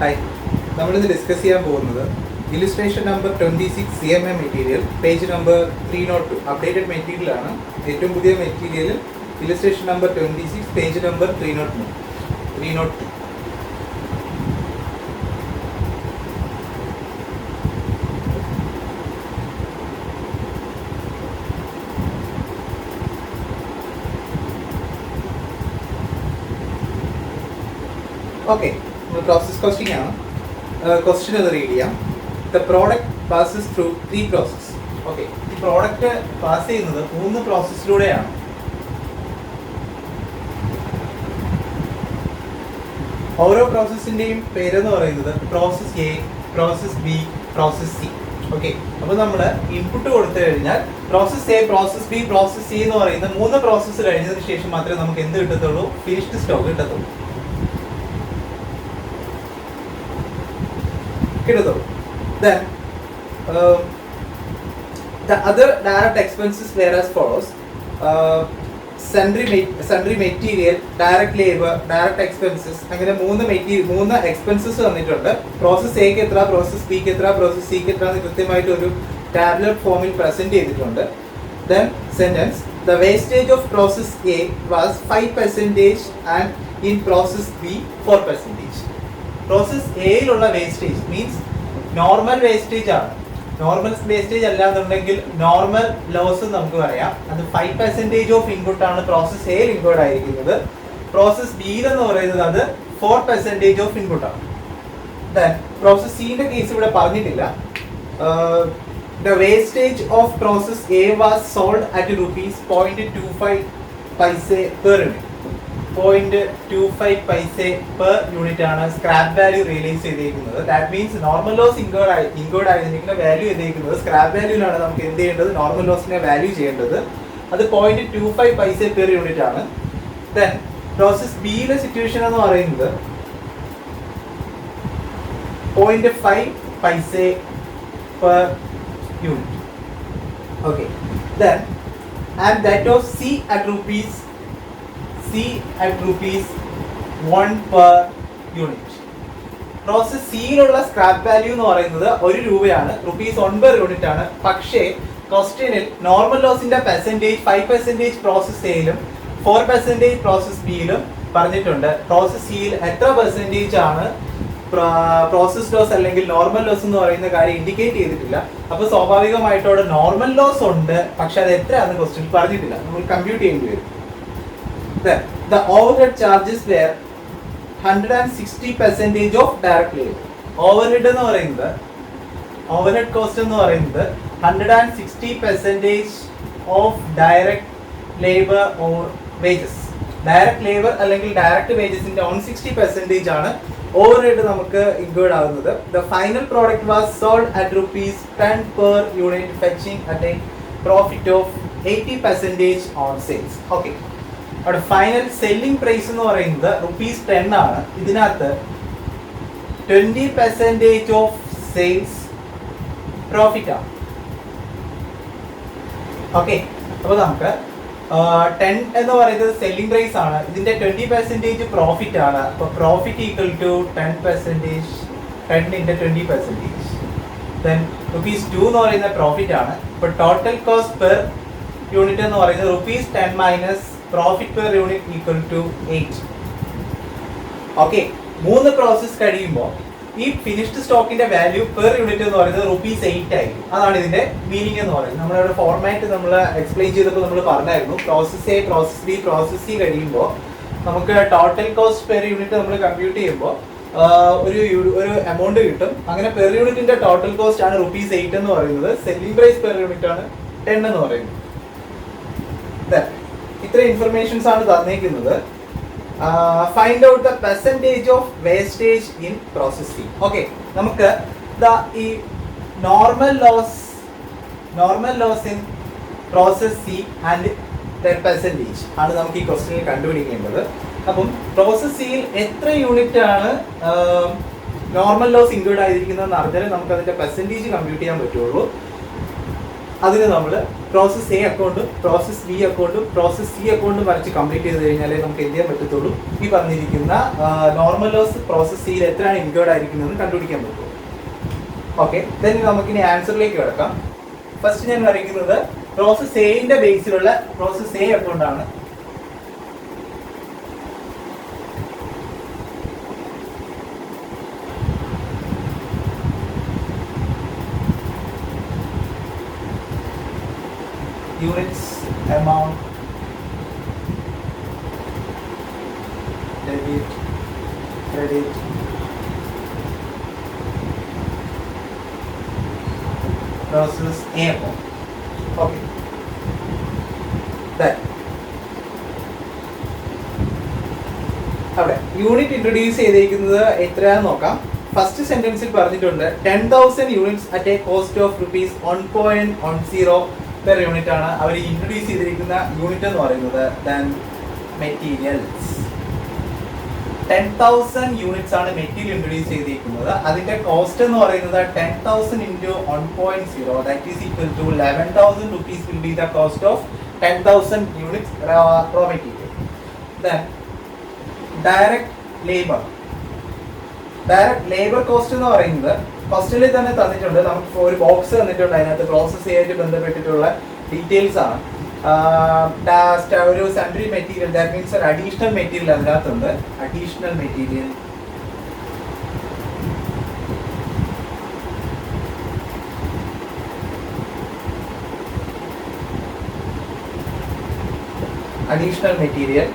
Hi, നമ്മളിന്ന് discuss ചെയ്യാൻ പോകുന്നത് illustration number 26 CMM material, page number 302 updated material ആണ്. ഏറ്റവും പുതിയ material illustration number 26, page number 302. Okay, process costing ആണ്. ക്വസ്റ്റ്യൻ ഒന്ന് റീഡ് ചെയ്യാം. The product passes through 3 process. Okay, ഈ പ്രോഡക്റ്റ് പാസ് ചെയ്യുന്നത് 3 പ്രോസസ്സിലൂടെയാണ്. ഓരോ പ്രോസസ്സിൻ്റെയും പേരെന്ന് പറയുന്നത് process A, process B, process C. Okay, അപ്പോൾ നമ്മൾ ഇൻപുട്ട് കൊടുത്തു കഴിഞ്ഞാൽ process A, process B, process C എന്ന് പറയുന്ന 3 പ്രോസസ്സ് കഴിഞ്ഞതിന് ശേഷം മാത്രമേ നമുക്ക് എന്ത് കിട്ടത്തുള്ളൂ? ഫിനിഷ്ഡ് സ്റ്റോക്ക് കിട്ടത്തുള്ളൂ. Then the other direct expenses were as follows: sundry material, direct labor, direct expenses. അങ്ങനെ 3 എക്സ്പെൻസസ് തന്നിട്ടുണ്ട്. പ്രോസസ് എക്ക് എത്ര, പ്രോസസ് ബിക്ക് എത്ര, പ്രോസസ് സിക്ക് എത്ര എന്ന് കൃത്യമായിട്ട് ഒരു ടാബ്ലർ ഫോമിൽ പ്രസന്റ് ചെയ്തിട്ടുണ്ട്. Then sentence: the wastage of process A was 5% and in process B 4%. Process എയിലുള്ള വേസ്റ്റേജ് മീൻസ് നോർമൽ വേസ്റ്റേജ് ആണ്. നോർമൽ വേസ്റ്റേജ് അല്ലാന്നുണ്ടെങ്കിൽ നോർമൽ ലോസ് നമുക്ക് പറയാം. അത് 5% ഓഫ് ഇൻപുട്ട് ആണ് പ്രോസസ് എയിൽ ഇൻക്ലൂഡ് ആയിരിക്കുന്നത്. പ്രോസസ് ബിയിൽ എന്ന് പറയുന്നത് അത് 4% ഓഫ് ഇൻപുട്ട് ആണ്. ദെൻ പ്രോസസ് സിന്റെ കേസ് ഇവിടെ പറഞ്ഞിട്ടില്ല. The wastage of process A was sold at ₹0.25 per unit. 0.25 പൈസ പെർ യൂണിറ്റ് ആണ് സ്ക്രാപ്പ് വാല്യൂ റിയലൈസ് ചെയ്തേക്കുന്നത്. That means normal loss include ആയതിന്റെ വാല്യൂ ചെയ്തേക്കുന്നത് സ്ക്രാപ്പ് വാല്യൂലാണ്. നമുക്ക് എന്ത് ചെയ്യേണ്ടത്? നോർമൽ ലോസിനെ വാല്യൂ ചെയ്യേണ്ടത്. അത് 0.25 പൈസ പെർ യൂണിറ്റ് ആണ്. ദെൻ പ്രോസസ് ബിയിലെ സിറ്റുവേഷൻ എന്ന് പറയുന്നത് 0.5 പൈസ per unit. Okay, then and that of C at ₹1 per unit. Process സിയിലുള്ള സ്ക്രാപ്പ് വാല്യൂ എന്ന് പറയുന്നത് ₹1 ₹1 per യൂണിറ്റ് ആണ്. പക്ഷേ ക്വസ്റ്റ്യനിൽ നോർമൽ ലോസിന്റെ പെർസെൻറ്റേജ് 5% പ്രോസസ് എയിലും 4% പ്രോസസ് ബിയിലും പറഞ്ഞിട്ടുണ്ട്. പ്രോസസ് സിയിൽ എത്ര പെർസെൻറ്റേജ് ആണ് പ്രോസസ് ലോസ് അല്ലെങ്കിൽ നോർമൽ ലോസ് എന്ന് പറയുന്ന കാര്യം ഇൻഡിക്കേറ്റ് ചെയ്തിട്ടില്ല. അപ്പോൾ സ്വാഭാവികമായിട്ടോടെ നോർമൽ ലോസ് ഉണ്ട്, പക്ഷെ അത് എത്രയാണെന്ന് ക്വസ്റ്റ്യൻ പറഞ്ഞിട്ടില്ല. നമ്മൾ കമ്പ്യൂട്ട് ചെയ്യേണ്ടി വരും. The overhead charges were 160% of direct labor. Overhead എന്ന് പറയുന്നത്, overhead cost എന്ന് പറയുന്നത് 160% of direct labor or wages. Direct labor അല്ലെങ്കിൽ direct wagesന്റെ 160% ആണ് overhead നമുക്ക് ഇൻക്ലൂഡ് ആവുന്നത്. The final product was sold at ₹10 per unit, fetching at a profit of 80% on sales. Okay. അവിടെ final selling price എന്ന് പറയുന്നത് ₹10 ആണ്. ഇതിനകത്ത് 20% ഓഫ് സെയിൽസ് പ്രോഫിറ്റ് ആണ്. ഓക്കെ, അപ്പോൾ നമുക്ക് 10 എന്ന് പറയുന്നത് സെല്ലിംഗ് പ്രൈസ് ആണ്. ഇതിന്റെ 20% പ്രോഫിറ്റ് ആണ്. അപ്പോൾ പ്രോഫിറ്റ് ഈക്വൽ ടു 10%, 10 × 20%. ദെൻ ₹2 എന്ന് പറയുന്ന പ്രോഫിറ്റ് ആണ്. ഇപ്പോൾ ടോട്ടൽ കോസ്റ്റ് പെർ യൂണിറ്റ് എന്ന് പറയുന്നത് ₹10 minus profit per unit equal to 8. Okay, 3 process കഴിയുമ്പോൾ ഈ ഫിനിഷ്ഡ് സ്റ്റോക്കിന്റെ വാല്യൂ പെർ യൂണിറ്റ് എന്ന് പറയുന്നത് ₹8 ആയിരിക്കും. അതാണ് ഇതിന്റെ മീനിങ് എന്ന് പറയുന്നത്. നമ്മുടെ ഫോർമാറ്റ് നമ്മൾ എക്സ്പ്ലെയിൻ ചെയ്തപ്പോൾ നമ്മൾ പറഞ്ഞായിരുന്നു, process A, process B, process C കഴിയുമ്പോൾ നമുക്ക് ടോട്ടൽ കോസ്റ്റ് പെർ യൂണിറ്റ് നമ്മൾ കമ്പ്യൂട്ട് ചെയ്യുമ്പോൾ ഒരു എമൗണ്ട് കിട്ടും. അങ്ങനെ പെർ യൂണിറ്റിന്റെ ടോട്ടൽ കോസ്റ്റ് ആണ് ₹8 എന്ന് പറയുന്നത്. സെല്ലിംഗ് പ്രൈസ് പെർ യൂണിറ്റ് ആണ് 10 എന്ന് പറയുന്നത്. ഇത്ര ഇൻഫർമേഷൻസ് ആണ് തന്നേക്കുന്നത്. Find out the percentage of wastage in processing. Okay, നമുക്ക് ഈ normal loss in process C and the percentage ആണ് നമുക്ക് ഈ ക്വസ്റ്റ്യനിൽ കണ്ടുപിടിക്കേണ്ടത്. അപ്പം പ്രോസസ് സിയിൽ എത്ര യൂണിറ്റ് ആണ് നോർമൽ ലോസ് ഇൻക്ലൂഡ് ആയിരിക്കുന്നതെന്ന് അറിഞ്ഞാൽ നമുക്ക് അതിന്റെ പെർസെൻറ്റേജ് കമ്പ്യൂട്ട് ചെയ്യാൻ പറ്റുള്ളൂ. അതിന് നമ്മൾ പ്രോസസ് എ അക്കൗണ്ടും പ്രോസസ് ബി അക്കൗണ്ടും പ്രോസസ് സി അക്കൗണ്ടും വരച്ച് കംപ്ലീറ്റ് ചെയ്ത് കഴിഞ്ഞാലേ നമുക്ക് എന്ത് ചെയ്യാൻ പറ്റത്തുള്ളൂ, ഈ പറഞ്ഞിരിക്കുന്ന നോർമൽ ലോസ് പ്രോസസ് സിയിൽ എത്രയാണ് ഇൻക്വേർഡ് ആയിരിക്കുന്നതെന്ന് കണ്ടുപിടിക്കാൻ പറ്റുള്ളൂ. ഓക്കെ, ദെൻ നമുക്കിനി ആൻസറിലേക്ക് കിടക്കാം. ഫസ്റ്റ് ഞാൻ വരയ്ക്കുന്നത് പ്രോസസ് എന്റെ ബേസിലുള്ള പ്രോസസ് എ അക്കൗണ്ടാണ്. Units, amount, debit, credit, process A account. Okay. That. അവിടെ യൂണിറ്റ് ഇൻട്രൊഡ്യൂസ് ചെയ്തിരിക്കുന്നത് എത്രയാണെന്ന് നോക്കാം. ഫസ്റ്റ് സെന്റൻസിൽ പറഞ്ഞിട്ടുണ്ട് 10,000 units at A cost of ₹1.10 per unit ആണ് അവർ ഇൻട്രൊഡ്യൂസ് ചെയ്തിരിക്കുന്ന യൂണിറ്റ് എന്ന് പറയുന്നത്. ദെൻ മെറ്റീരിയൽസ് 10,000 യൂണിറ്റ്സ് ആണ് മെറ്റീരിയൽ ഇൻട്രൊഡ്യൂസ് ചെയ്തിരിക്കുന്നത്. അതിന്റെ കോസ്റ്റ് എന്ന് പറയുന്നത് 10,000 into 1.0 that is equal to 11,000 rupees will be the cost of 10,000 units raw material. Then direct labor cost എന്ന് പറയുന്നത് ഫസ്റ്റിൽ തന്നെ തന്നിട്ടുണ്ട്. നമുക്ക് ഒരു ബോക്സ് തന്നിട്ടുണ്ട്, അതിനകത്ത് പ്രോസസ് ചെയ്യാനായിട്ട് ബന്ധപ്പെട്ടിട്ടുള്ള ഡീറ്റെയിൽസ് ആണ്. ഒരു സെൻട്രി മെറ്റീരിയൽ, ദാറ്റ് മീൻസ് ഒരു അഡീഷണൽ മെറ്റീരിയൽ അതിനകത്തുണ്ട്. Additional material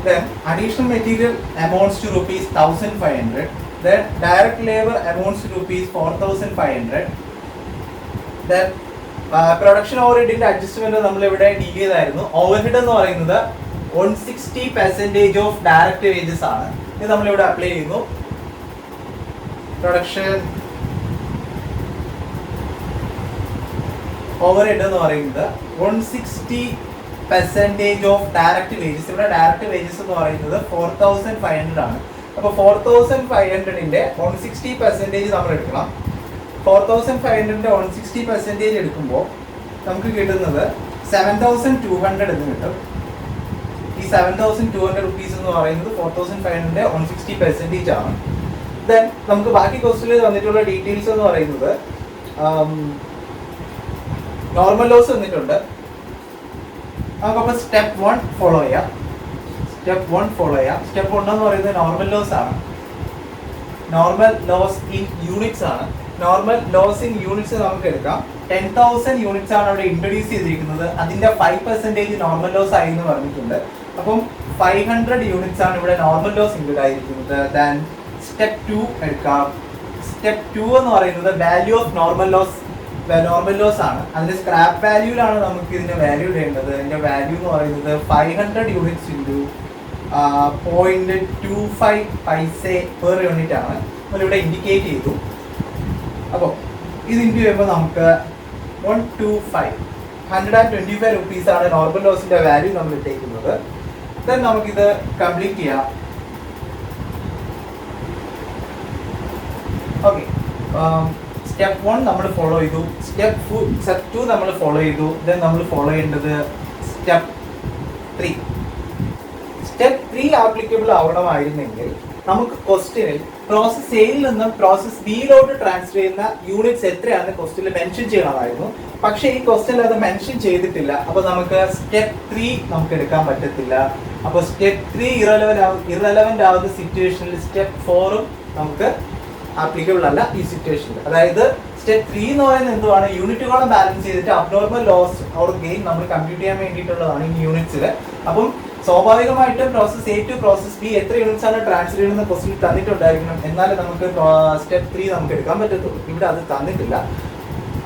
then additional material amounts to ₹1,500. Then direct labor amounts to ₹4,500. Then production ഓവർഹെഡിന്റെ അഡ്ജസ്റ്റ്മെന്റ് നമ്മൾ ഇവിടെ ഡീൽ ചെയ്തായിരുന്നു. ഓവർഹെഡ് എന്ന് പറയുന്നത് 160% ഓഫ് ഡയറക്റ്റ് വേജസ് ആണ്. ഇത് നമ്മളിവിടെ അപ്ലൈ ചെയ്യുന്നു. പ്രൊഡക്ഷൻ ഓവർഹെഡ് എന്ന് പറയുന്നത് 160% ഓഫ് ഡയറക്റ്റ് വേജസ്. ഇവിടെ ഡയറക്റ്റ് വേജസ് എന്ന് പറയുന്നത് 4,500 ആണ്. അപ്പോൾ 4,500ന്റെ 160% നമ്മൾ എടുക്കണം. 4,500ന്റെ 160% എടുക്കുമ്പോൾ നമുക്ക് കിട്ടുന്നത് 7,200 എന്ന് കിട്ടും. ഈ 7,200 rupees എന്ന് പറയുന്നത് 4,500ന്റെ 160% ആണ്. ദെൻ നമുക്ക് ബാക്കി ക്വസ്റ്റ്യനിൽ വന്നിട്ടുള്ള ഡീറ്റെയിൽസ് എന്ന് പറയുന്നത് നോർമൽ ലോസ് വന്നിട്ടുണ്ട്. നമുക്കപ്പോൾ സ്റ്റെപ്പ് 1 ഫോളോ ചെയ്യാം. സ്റ്റെപ്പ് 1 എന്ന് പറയുന്നത് നോർമൽ ലോസ് ആണ്. നോർമൽ ലോസ് ഇൻ യൂണിറ്റ്സ് ആണ്. നോർമൽ ലോസ് ഇൻ യൂണിറ്റ്സ് നമുക്ക് എടുക്കാം. 10,000 യൂണിറ്റ്സ് ആണ് അവിടെ ഇൻട്രൊഡ്യൂസ് ചെയ്തിരിക്കുന്നത്. അതിന്റെ 5% നോർമൽ ലോസ് ആയി എന്ന് പറഞ്ഞിട്ടുണ്ട്. അപ്പം 500 യൂണിറ്റ്സ് ആണ് ഇവിടെ നോർമൽ ലോസ് ഇൻക്ലൂഡ് ആയിരിക്കുന്നത്. ദെൻ സ്റ്റെപ്പ് 2 എടുക്കാം. സ്റ്റെപ്പ് 2 എന്ന് പറയുന്നത് വാല്യൂ ഓഫ് നോർമൽ ലോസ് ആണ്. അതിന്റെ സ്ക്രാപ്പ് വാല്യൂലാണ് നമുക്ക് ഇതിന്റെ വാല്യൂ ഇടേണ്ടത്. അതിന്റെ വാല്യൂ എന്ന് പറയുന്നത് 500 യൂണിറ്റ്സ് ഇൻറ്റു 0.25 പൈസ പെർ യൂണിറ്റ് ആണ് നമ്മളിവിടെ ഇൻഡിക്കേറ്റ് ചെയ്തു. അപ്പോൾ ഇത് ഇൻറ്റു ചെയ്യുമ്പോൾ നമുക്ക് 125 rupees ആണ് നോർമൽ ലോസിന്റെ വാല്യൂ നമ്മൾ ഇട്ടേക്കുന്നത്. ദെൻ നമുക്കിത് കംപ്ലീറ്റ് ചെയ്യാം. ഓക്കെ, സ്റ്റെപ്പ് 1 നമ്മൾ ഫോളോ ചെയ്തു. സ്റ്റെപ്പ് 2 നമ്മൾ ഫോളോ ചെയ്തു. ദെൻ നമ്മൾ ഫോളോ ചെയ്യേണ്ടത് സ്റ്റെപ്പ് 3. സ്റ്റെപ്പ് 3 ആപ്ലിക്കബിൾ ആവണമായിരുന്നെങ്കിൽ നമുക്ക് ക്വസ്റ്റ്യനിൽ പ്രോസസ് എയിൽ നിന്നും പ്രോസസ് ബിയിലോട്ട് ട്രാൻസ്ഫർ ചെയ്യുന്ന യൂണിറ്റ്സ് എത്രയാണെന്ന് ക്വസ്റ്റ്യനിൽ മെൻഷൻ ചെയ്യണമായിരുന്നു. പക്ഷേ ഈ ക്വസ്റ്റ്യനിൽ അത് മെൻഷൻ ചെയ്തിട്ടില്ല. അപ്പോൾ നമുക്ക് സ്റ്റെപ്പ് 3 നമുക്ക് എടുക്കാൻ പറ്റത്തില്ല. അപ്പോൾ സ്റ്റെപ്പ് 3 ഇറലവൻ്റ് ആവുന്ന സിറ്റുവേഷനിൽ സ്റ്റെപ്പ് 4ഉം നമുക്ക് ആപ്ലിക്കബിൾ അല്ല ഈ സിറ്റുവേഷനിൽ. അതായത് സ്റ്റെപ്പ് 3 എന്ന് പറയുന്നത് എന്തുവാണ്, യൂണിറ്റുകളും ബാലൻസ് ചെയ്തിട്ട് അബ്നോർമൽ ലോസ് ഓർ ഗെയിൻ നമ്മൾ കമ്പ്യൂട്ട് ചെയ്യാൻ വേണ്ടിയിട്ടുള്ളതാണ് ഈ യൂണിറ്റ്സിൽ. അപ്പം സ്വാഭാവികമായിട്ടും process A to process B എത്ര യൂണിറ്റ്സ് ആണ് ട്രാൻസ്ഫർ ചെയ്യുന്ന ക്വസ്റ്റ്യൻ തന്നിട്ടുണ്ടായിരിക്കണം. എന്നാലും നമുക്ക് സ്റ്റെപ്പ് 3 നമുക്ക് എടുക്കാൻ പറ്റത്തുള്ളൂ. ഇവിടെ അത് തന്നിട്ടില്ല.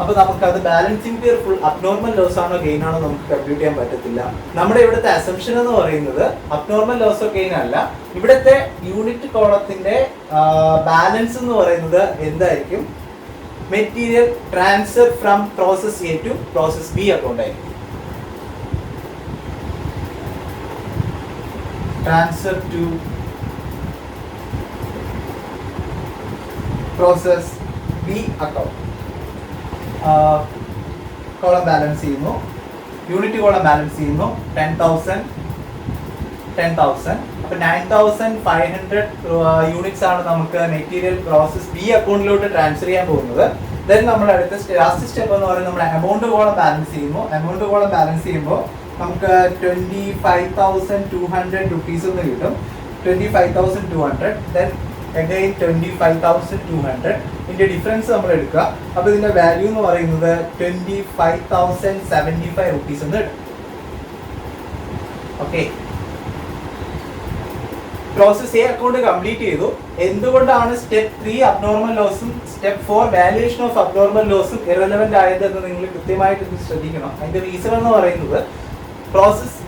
അപ്പോൾ നമുക്ക് അത് balancing figure full abnormal loss ആണോ ഗെയിൻ ആണോ നമുക്ക് കമ്പ്യൂട്ട് ചെയ്യാൻ പറ്റത്തില്ല. നമ്മുടെ ഇവിടുത്തെ അസംഷൻ എന്ന് പറയുന്നത് അബ്നോർമൽ ലോസോ ഗെയിൻ അല്ല. ഇവിടുത്തെ യൂണിറ്റ് കോളത്തിന്റെ ബാലൻസ് എന്ന് പറയുന്നത് എന്തായിരിക്കും, material transfer from process A to process B account ആയിരിക്കും. Transfer to process B account. Column balance ചെയ്യുന്നു, യൂണിറ്റ് കോളം ബാലൻസ് ചെയ്യുന്നു 10,000 10,000. അപ്പോൾ 9,500 യൂണിറ്റ്സ് ആണ് നമുക്ക് മെറ്റീരിയൽ പ്രോസസ് ബി അക്കൗണ്ടിലോട്ട് ട്രാൻസ്ഫർ ചെയ്യാൻ പോകുന്നത്. ദെൻ നമ്മൾ അടുത്ത ലാസ്റ്റ് സ്റ്റെപ്പ് എന്ന് പറയുന്നത് നമ്മൾ എമൗണ്ട് കോളം ബാലൻസ് ചെയ്യുന്നു. എമൗണ്ട് കോളം ബാലൻസ് ചെയ്യുമ്പോൾ നമുക്ക് 25,200 റുപ്പീസ് എന്ന് കിട്ടും. 25,200. Then again 25,200. ഇതിന്റെ ഡിഫറൻസ് നമ്മൾ എടുക്കുക. അപ്പോൾ ഇതിന്റെ വാല്യൂ എന്ന് പറയുന്നത് 25,075 റുപ്പീസ് എന്ന് കിട്ടും. Okay, process A account complete ചെയ്തു. എന്തുകൊണ്ടാണ് സ്റ്റെപ്പ് 3 അബ്നോർമൽ ലോസും സ്റ്റെപ്പ് 4 വാല്യുവേഷൻ ഓഫ് അബ്നോർമൽ ലോസും ഇറലവന്റ് ആയത് എന്ന് നിങ്ങൾ കൃത്യമായിട്ട് ശ്രദ്ധിക്കണം. അതിന്റെ റീസൺ എന്ന് പറയുന്നത് പ്രോസസ്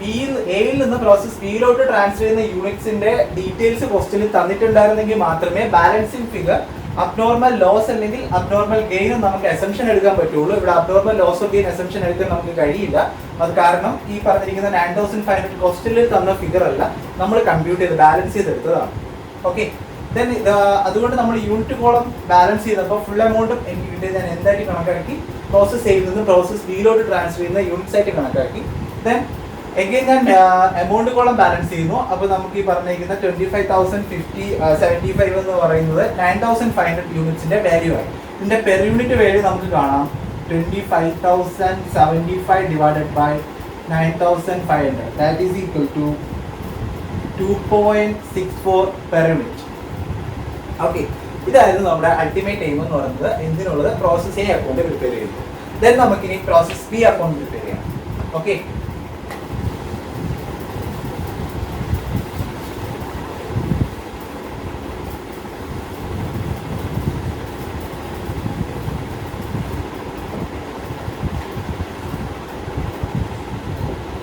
എയിൽ നിന്ന് പ്രോസസ് ബിയിലോട്ട് ട്രാൻസ്ഫർ ചെയ്യുന്ന യൂണിറ്റ്സിന്റെ ഡീറ്റെയിൽസ് ക്വസ്റ്റ്യനിൽ തന്നിട്ടുണ്ടായിരുന്നെങ്കിൽ മാത്രമേ ബാലൻസിംഗ് ഫിഗർ അബ്നോർമൽ ലോസ് അല്ലെങ്കിൽ അബ്നോർമൽ ഗെയിനും നമുക്ക് അസംഷൻ എടുക്കാൻ പറ്റുള്ളൂ. ഇവിടെ abnormal loss of gain assumption എടുക്കാൻ നമുക്ക് കഴിയില്ല. അത് കാരണം ഈ പറഞ്ഞിരിക്കുന്ന 9,500 ക്വസ്റ്റ്യനിൽ തന്ന ഫിഗർ അല്ല, നമ്മൾ കമ്പ്യൂട്ട് ചെയ്ത് ബാലൻസ് ചെയ്തെടുത്തതാണ്. ഓക്കെ, ദെൻ അതുകൊണ്ട് നമ്മൾ യൂണിറ്റ് കോളം ബാലൻസ് ചെയ്തപ്പോൾ ഫുൾ എമൗണ്ടും എനിക്ക് കിട്ടിയത് ഞാൻ എന്തായിട്ട് കണക്കാക്കി, പ്രോസസ് എയിൽ നിന്ന് പ്രോസസ് ബിയിലോട്ട് ട്രാൻസ്ഫർ ചെയ്യുന്ന യൂണിറ്റ്സ് ആയിട്ട് കണക്കാക്കി. ദെൻ എഗെയിൻ ഞാൻ എമൗണ്ട് കോളം ബാലൻസ് ചെയ്യുന്നു. അപ്പോൾ നമുക്ക് ഈ പറഞ്ഞിരിക്കുന്ന 25,075 എന്ന് പറയുന്നത് 9,500 യൂണിറ്റ്സിന്റെ വാല്യൂ ആയി. ഇതിന്റെ പെർ യൂണിറ്റ് വാല്യൂ നമുക്ക് കാണാം 25,075 divided by 9,500 that is equal to 2.64 per unit. Okay, ഇതായിരുന്നു നമ്മുടെ അൾട്ടിമേറ്റ് എയിം എന്ന് പറയുന്നത്. എന്തിനുള്ളത്? പ്രോസസ് എ അക്കൗണ്ട് പ്രിപ്പയർ ചെയ്യുന്നു. ദെൻ നമുക്കിനി പ്രോസസ് ബി അക്കൗണ്ട് പ്രിപ്പയർ ചെയ്യാം. Okay,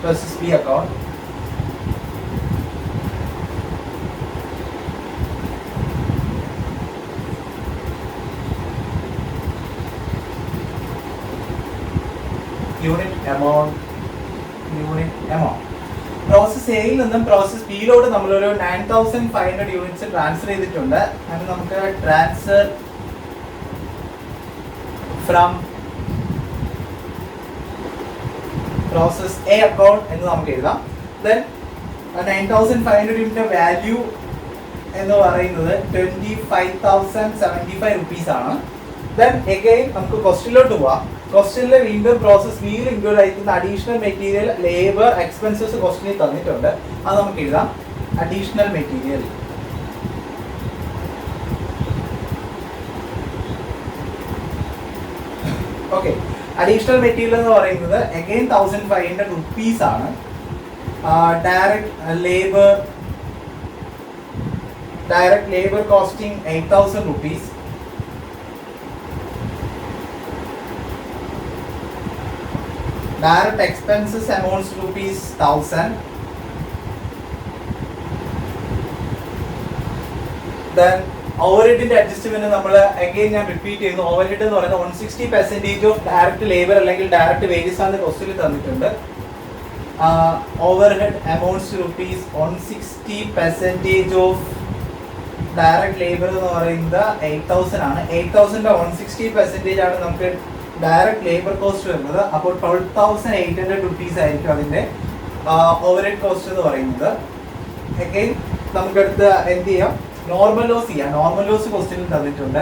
process B account. Unit amount. Process എയിൽ നിന്നും പ്രോസസ് ബിയിലോട്ട് നമ്മളൊരു 9,500 യൂണിറ്റ്സ് ട്രാൻസ്ഫർ ചെയ്തിട്ടുണ്ട്. അത് നമുക്ക് transfer from process A account എന്ന് നമുക്ക് എഴുതാം. ദെൻ 9,500 യൂണിറ്റിന്റെ വാല്യൂ എന്ന് പറയുന്നത് 25,075 റുപ്പീസ് ആണ്. ദെൻ എഗെയിൻ നമുക്ക് ക്വസ്റ്റ്യനിലോട്ട് പോവാം. ക്വസ്റ്റ്യനിൽ വീണ്ടും പ്രോസസ് ബിയിൽ ഇൻക്ലൂഡ് ആയിരിക്കുന്ന അഡീഷണൽ മെറ്റീരിയൽ, ലേബർ, എക്സ്പെൻസസ് ക്വസ്റ്റ്യനിൽ തന്നിട്ടുണ്ട്. അത് നമുക്ക് എഴുതാം. Additional material. Okay, additional material എന്ന് പറയുന്നത് അഗെയിൻ 1,500 റുപ്പീസ് ആണ്. Direct labour costing 8,000 rupees. Direct expenses amounts to ₹1,000. Then ഓവർഹെഡിന്റെ അഡ്ജസ്റ്റ്മെന്റ് നമ്മൾ അഗെയിൻ ഞാൻ റിപ്പീറ്റ് ചെയ്യുന്നു. ഓവർഹെഡ് എന്ന് പറയുന്നത് 160% ഓഫ് ഡയറക്റ്റ് ലേബർ അല്ലെങ്കിൽ ഡയറക്റ്റ് വേജസ് ആണ് ക്വസ്റ്റ്യനിൽ തന്നിട്ടുണ്ട്. Overhead amounts to ₹160% of direct labour എന്ന് പറയുന്നത് 8,000 ആണ്. 8,000 160% ആണ് നമുക്ക് ഡയറക്റ്റ് ലേബർ കോസ്റ്റ് വരുന്നത്. അപ്പോൾ 12,800 റുപ്പീസ് ആയിരിക്കും അതിന്റെ ഓവർഹെഡ് കോസ്റ്റ് എന്ന് പറയുന്നത്. അഗെയിൻ നമുക്കടുത്ത് എന്ത് ചെയ്യാം? നോർമൽ ലോസ് ചെയ്യാം. നോർമൽ ലോസ് ക്വസ്റ്റ്യനിൽ തന്നിട്ടുണ്ട്.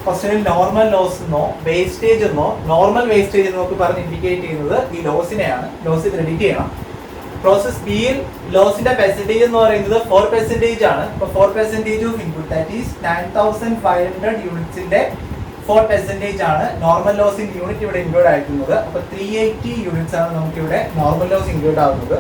ക്വസ്റ്റ്യനിൽ നോർമൽ ലോസ് എന്നോ വേസ്റ്റേജ് എന്നോ നോർമൽ വേസ്റ്റേജ് എന്നൊക്കെ പറഞ്ഞ് ഇൻഡിക്കേറ്റ് ചെയ്യുന്നത് ഈ ലോസിനെയാണ്. ലോസ് ക്രെഡിറ്റ് ചെയ്യണം. പ്രോസസ് ബിയിൽ ലോസിന്റെ പെർസെന്റേജ് എന്ന് പറയുന്നത് 4% ആണ്. അപ്പോൾ 4% ഓഫ് ഇൻപുട്ട് ദാറ്റ് ഈസ് 9,500 യൂണിറ്റ്സിന്റെ 4% ആണ് നോർമൽ ലോസ് ഇൻ യൂണിറ്റ് ഇവിടെ ഇൻക്ലൂഡ് ആയിരിക്കുന്നത്. അപ്പോൾ 380 യൂണിറ്റ്സ് ആണ് നമുക്ക് ഇവിടെ നോർമൽ ലോസ് ഇൻക്ലൂഡ് ആവുന്നത്.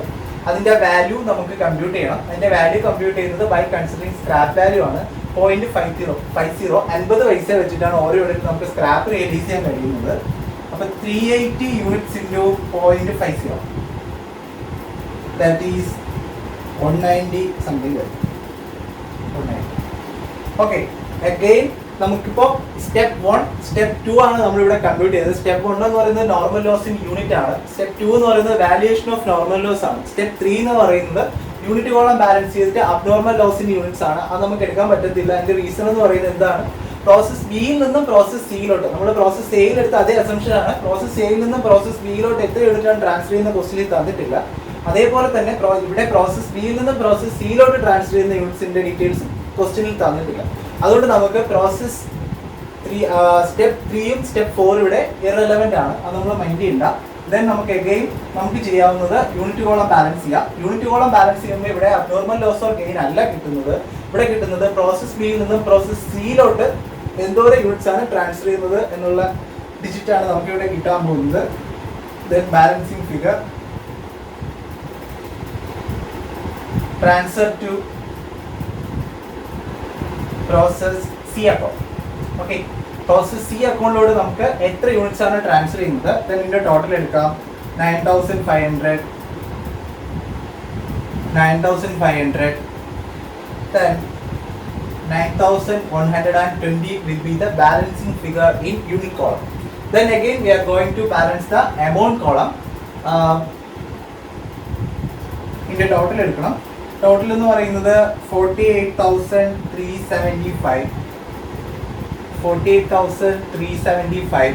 അതിന്റെ വാല്യൂ നമുക്ക് കമ്പ്യൂട്ട് ചെയ്യണം. അതിന്റെ വാല്യൂ കമ്പ്യൂട്ട് ചെയ്യുന്നത് ബൈ കൺസിഡറിങ് സ്ക്രാപ്പ് വാല്യൂ ആണ്. 0.50 50 പൈസ വെച്ചിട്ടാണ് ഓരോ യൂണിറ്റ് നമുക്ക് സ്ക്രാപ്പ് റിയലൈസ് ചെയ്യാൻ കഴിയുന്നത്. അപ്പോൾ 380 units into 0.50 that is 190 something വരും. 190. ഓക്കെ, അഗെയിൻ നമുക്കിപ്പോൾ സ്റ്റെപ്പ് 1 സ്റ്റെപ്പ് 2 ആണ് നമ്മളിവിടെ കമ്പ്യൂട്ട് ചെയ്തത്. സ്റ്റെപ്പ് 1 എന്ന് പറയുന്നത് നോർമൽ ലോസ് ഇൻ യൂണിറ്റ് ആണ്. സ്റ്റെപ്പ് 2 എന്ന് പറയുന്നത് വാല്യുവേഷൻ ഓഫ് നോർമൽ ലോസ് ആണ്. സ്റ്റെപ്പ് 3 എന്ന് പറയുന്നത് യൂണിറ്റ് കോളം ബാലൻസ് ചെയ്തിട്ട് അബ്നോർമൽ ലോസ് ഇൻ യൂണിറ്റ്സ് ആണ്. അത് നമുക്ക് എടുക്കാൻ പറ്റത്തില്ല. അതിന്റെ റീസൺ എന്ന് പറയുന്നത് എന്താണ്? പ്രോസസ് ബിയിൽ നിന്നും പ്രോസസ് സിയിലോട്ട് നമ്മൾ പ്രോസസ് എയിൽ എടുത്ത അതേ അസംഷൻ ആണ്. പ്രോസസ് എയിൽ നിന്നും പ്രോസസ് ബിയിലോട്ട് എത്ര യൂണിറ്റാണ് ട്രാൻസ്ഫർ ചെയ്യുന്ന ക്വസ്റ്റിനിൽ തന്നിട്ടില്ല. അതേപോലെ തന്നെ ഇവിടെ പ്രോസസ് ബിയിൽ നിന്നും പ്രോസസ് സിയിലോട്ട് ട്രാൻസ്ഫർ ചെയ്യുന്ന യൂണിറ്റ്സിന്റെ ഡീറ്റെയിൽസ് ക്വസ്റ്റിനിൽ തന്നിട്ടില്ല. അതുകൊണ്ട് നമുക്ക് പ്രോസസ് സ്റ്റെപ്പ് 3യും സ്റ്റെപ്പ് 4 ഇവിടെ ഇറലവന്റ് ആണ്. അത് നമ്മൾ മൈൻഡ് ചെയ്യണ്ട. ദെൻ നമുക്ക് അഗെയിൻ നമുക്ക് ചെയ്യാവുന്നത് യൂണിറ്റ് കോളം ബാലൻസ് ചെയ്യാം. യൂണിറ്റ് കോളം ബാലൻസ് ചെയ്യുമ്പോൾ ഇവിടെ അബ്നോർമൽ ലോസ് ഓർ ഗെയിൻ അല്ല കിട്ടുന്നത്. ഇവിടെ കിട്ടുന്നത് പ്രോസസ് ബിയിൽ നിന്നും പ്രോസസ് സിയിലോട്ട് എന്തോരം യൂണിറ്റ്സ് ആണ് ട്രാൻസ്ഫർ ചെയ്യുന്നത് എന്നുള്ള ഡിജിറ്റ് ആണ് നമുക്ക് ഇവിടെ കിട്ടാൻ പോകുന്നത്. Then balancing figure transfer to process C account. Okay, process C അക്കൗണ്ടിലൂടെ നമുക്ക് എത്ര യൂണിറ്റ്സ് ആണ് ട്രാൻസ്ഫർ ചെയ്യുന്നത്. ദെൻ ഇതിന്റെ ടോട്ടൽ എടുക്കാം. 9,500 then 9,120 will be the balancing figure in unit column. Then again we are going to balance the amount column. ഇതിന്റെ total എടുക്കണം. Total എന്ന് പറയുന്നത് 48,375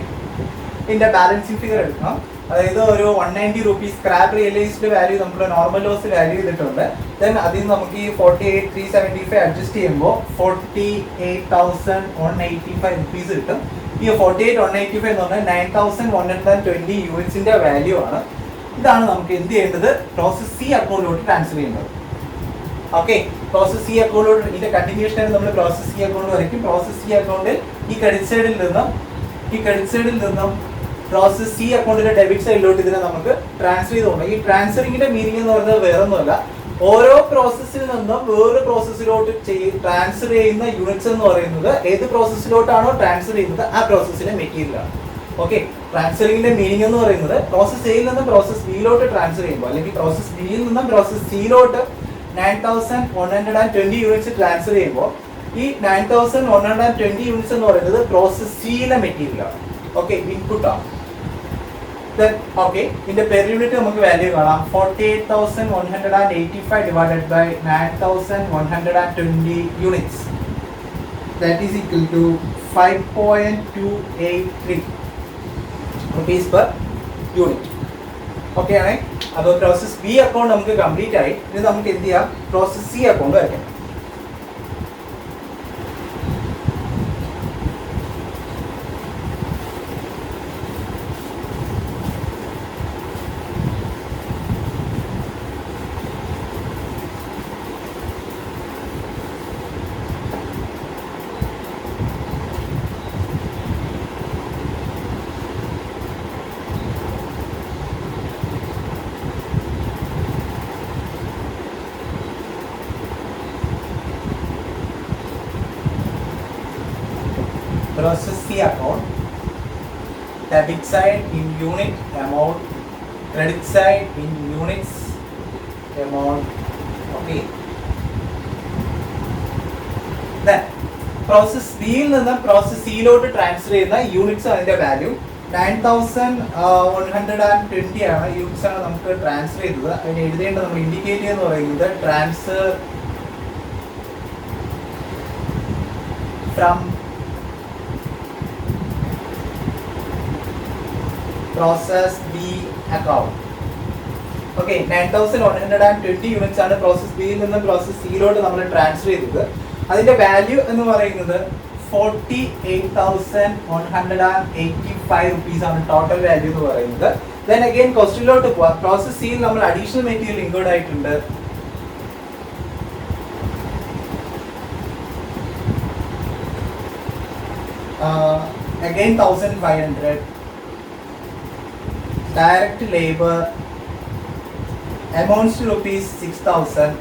ഇതിന്റെ ബാലൻസിങ് ഫിഗർ എടുക്കണം. അതായത് ഒരു 190 റുപ്പീസ് സ്ക്രാപ്പ് റിയലൈസ്ഡ് വാല്യൂ നമ്മൾ നോർമൽ ലോസ് വാല്യൂ ചെയ്തിട്ടുണ്ട്. ദെൻ അതിൽ നിന്ന് നമുക്ക് ഈ 48,375 അഡ്ജസ്റ്റ് ചെയ്യുമ്പോൾ 48,185 റുപ്പീസ് കിട്ടും. ഈ 48,185 എന്ന് പറഞ്ഞാൽ 9,120 യൂണിറ്റ്സിന്റെ വാല്യൂ ആണ്. ഇതാണ് നമുക്ക് എന്ത് ചെയ്യേണ്ടത്, പ്രോസസ് സി അക്കൗണ്ടിലോട്ട് ട്രാൻസ്ഫർ ചെയ്യുന്നത്. ഓക്കെ, പ്രോസസ് സി അക്കൗണ്ടിലോട്ട് ഇതിന്റെ കണ്ടിന്യൂഷൻ ആയിട്ട് നമ്മൾ പ്രോസസ് സി അക്കൗണ്ട് വരയ്ക്കും. പ്രോസസ് സി അക്കൗണ്ടിൽ ഈ ക്രെഡിറ്റ് സൈഡിൽ നിന്നും പ്രോസസ് സി അക്കൗണ്ടിന്റെ ഡെബിറ്റ് സൈഡിലോട്ട് ഇതിനെ നമുക്ക് ട്രാൻസ്ഫർ ചെയ്ത് പോകണം. ഈ ട്രാൻസ്ഫറിങ്ങിന്റെ മീനിങ് എന്ന് പറയുന്നത് വേറെ ഒന്നുമല്ല, ഓരോ പ്രോസസ്സിൽ നിന്നും വേറൊരു പ്രോസസ്സിലോട്ട് ട്രാൻസ്ഫർ ചെയ്യുന്ന യൂണിറ്റ്സ് എന്ന് പറയുന്നത് ഏത് പ്രോസസ്സിലോട്ടാണോ ട്രാൻസ്ഫർ ചെയ്യുന്നത് ആ പ്രോസസ്സിലെ മെറ്റീരിയൽ ആണ്. ഓക്കെ, ട്രാൻസ്ഫറിങ്ങിന്റെ മീനിങ് എന്ന് പറയുന്നത് പ്രോസസ് എയിൽ നിന്നും പ്രോസസ് ബിയിലോട്ട് ട്രാൻസ്ഫർ ചെയ്യുമ്പോൾ അല്ലെങ്കിൽ പ്രോസസ് ബിയിൽ നിന്നും പ്രോസസ് സിയിലോട്ട് 9,120 യൂണിറ്റ്സ് ട്രാൻസ്ഫർ ചെയ്യുമ്പോൾ ഈ 9,120 യൂണിറ്റ്സ് എന്ന് പറയുന്നത് പ്രോസസ് സിയിലെ മെറ്റീരിയൽ ആണ്. ഓക്കെ, ഇൻപുട്ട് ആണ്. ഓക്കെ, ഇതിന്റെ പെർ യൂണിറ്റ് നമുക്ക് വാല്യൂ കാണാം. 48,185 divided by 9,120 units, that is equal to 5.283 rupees per unit. Okay ആണേ. അപ്പോൾ പ്രോസസ് ബി അക്കൗണ്ട് നമുക്ക് കംപ്ലീറ്റ് ആയി. ഇനി നമുക്ക് എന്ത് ചെയ്യാം, പ്രോസസ് സി അക്കൗണ്ട് വരയ്ക്കാം. Process C account, debit side in unit amount, credit side in units amount. Okay, then process B യിൽ നിന്ന് process C ലോട്ട് ട്രാൻസ്ഫർ ചെയ്യുന്ന യൂണിറ്റ്സ് അതിന്റെ വാല്യൂ 9,120 ആണ് യൂണിറ്റ്സ് ആണ് നമുക്ക് ട്രാൻസ്ഫർ ചെയ്തത്. അതിന് എഴുതേണ്ടത് നമ്മൾ ഇൻഡിക്കേറ്റ് എന്ന് പറയുന്നത് transfer from process B account. Okay, 9,120 units ആണ് പ്രോസസ് ബിയിൽ നിന്ന് പ്രോസസ് സിയിലോട്ട് നമ്മൾ ട്രാൻസ്ഫർ ചെയ്തത്. അതിന്റെ വാല്യൂ എന്ന് പറയുന്നത് 48,185 റുപ്പീസ് ആണ് ടോട്ടൽ വാല്യൂ എന്ന് പറയുന്നത്. ദെൻ അഗൈൻ ക്വസ്റ്റ്യനിലോട്ട് പോവാം. പ്രോസസ് സിയിൽ നമ്മൾ അഡീഷണൽ മെറ്റീരിയൽ ഇൻക്ലൂഡ് ആയിട്ടുണ്ട്. Again 1,500 direct labor amounts to rupees 6,000.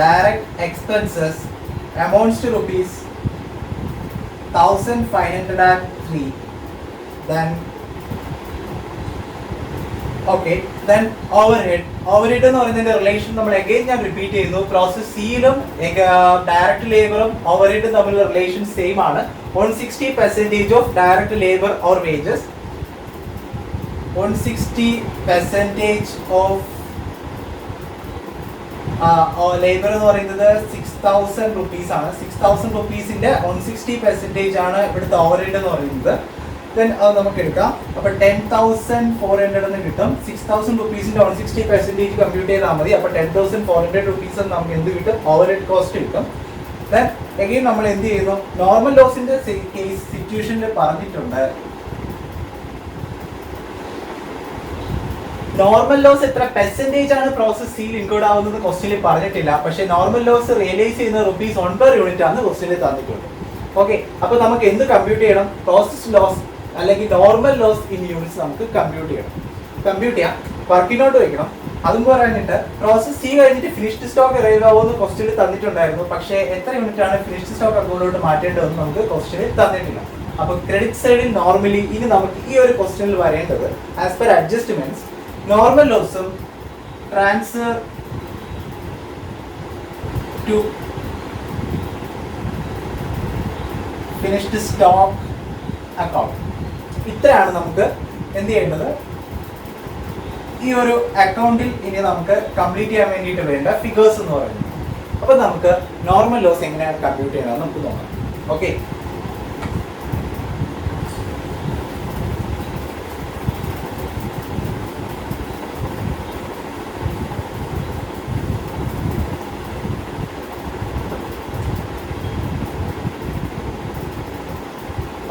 Direct expenses amounts to rupees 1,503. Then okay, then overhead എന്ന് പറയുന്നതിന്റെ റിലേഷൻ നമ്മൾ അഗൈൻ ഞാൻ റിപ്പീറ്റ് ചെയ്യുന്നു. പ്രോസസ് സിയിലും ഡയറക്റ്റ് ലേബറും ഓവർഹെഡും തമ്മിലുള്ള റിലേഷൻ സെയിം ആണ്. 160% of direct labour or wages, 160% of labour എന്ന് പറയുന്നത് 6,000 rupees ആണ്. 6,000 rupeesന്റെ 160% ആണ് ഇവിടുത്തെ ഓവർ ഹെഡ് എന്ന് പറയുന്നത്. ദെൻ അത് നമുക്ക് എടുക്കാം. അപ്പൊ 10,400 എന്ന് കിട്ടും. 6,000 rupeesന്റെ 160% കമ്പ്യൂട്ട് ചെയ്താൽ മതി. അപ്പൊ 10,400 rupees നമുക്ക് എന്ത് കിട്ടും? ഓവർ ഹെഡ് കോസ്റ്റ് കിട്ടും. ദെൻ എഗെയിൻ നമ്മൾ എന്ത് ചെയ്യുന്നു? നോർമൽ ലോസിന്റെ കേസ് സിറ്റുവേഷനിൽ പറഞ്ഞിട്ടുണ്ട്. നോർമൽ ലോസ് എത്ര പെർസെന്റേജ് ആണ് പ്രോസസ് സിയിൽ ഇൻക്ലൂഡ് ആവുന്നത് ക്വസ്റ്റ്യനിൽ പറഞ്ഞിട്ടില്ല. പക്ഷേ നോർമൽ ലോസ് റിയലൈസ് ചെയ്യുന്ന ₹1 per unit ആണ് ക്വസ്റ്റ്യനിൽ തന്നിട്ടുണ്ട്. ഓക്കെ, അപ്പൊ നമുക്ക് എന്ത് കമ്പ്യൂട്ട് ചെയ്യണം? പ്രോസസ് ലോസ് അല്ലെങ്കിൽ നോർമൽ ലോസ് ഇൻ യൂണിറ്റ്സ് നമുക്ക് കമ്പ്യൂട്ട് ചെയ്യാം. വർക്കിനോട്ട് വെക്കണം. അതും പറഞ്ഞിട്ട് പ്രോസസ് സി കഴിഞ്ഞിട്ട് ഫിനിഷ്ഡ് സ്റ്റോക്ക് അറൈവ് ആവുമെന്ന് ക്വസ്റ്റ്യനിൽ തന്നിട്ടുണ്ടായിരുന്നു. പക്ഷേ എത്ര യൂണിറ്റ് ആണ് ഫിനിഷ്ഡ് സ്റ്റോക്ക് അക്കൗണ്ടിലോട്ട് മാറ്റേണ്ടതെന്ന് നമുക്ക് ക്വസ്റ്റ്യനിൽ തന്നിട്ടില്ല. അപ്പൊ ക്രെഡിറ്റ് സൈഡിൽ നോർമലി ഇനി നമുക്ക് ഈ ഒരു ക്വസ്റ്റ്യനിൽ വരേണ്ടത് ആസ് പെർ അഡ്ജസ്റ്റ്മെന്റ്സ് നോർമൽ ലോസും transfer to finished stock account, ഇത്രയാണ് നമുക്ക് എന്ത് ചെയ്യേണ്ടത്? ഈ ഒരു അക്കൗണ്ടിൽ ഇനി നമുക്ക് കംപ്ലീറ്റ് ചെയ്യാൻ വേണ്ടിയിട്ട് വേണ്ട ഫിഗേഴ്സ് എന്ന് പറയുന്നത്. അപ്പൊ നമുക്ക് നോർമൽ ലോസ് എങ്ങനെയാണ് കമ്പ്യൂട്ട് ചെയ്യണമെന്ന് നമുക്ക് നോക്കാം. Okay,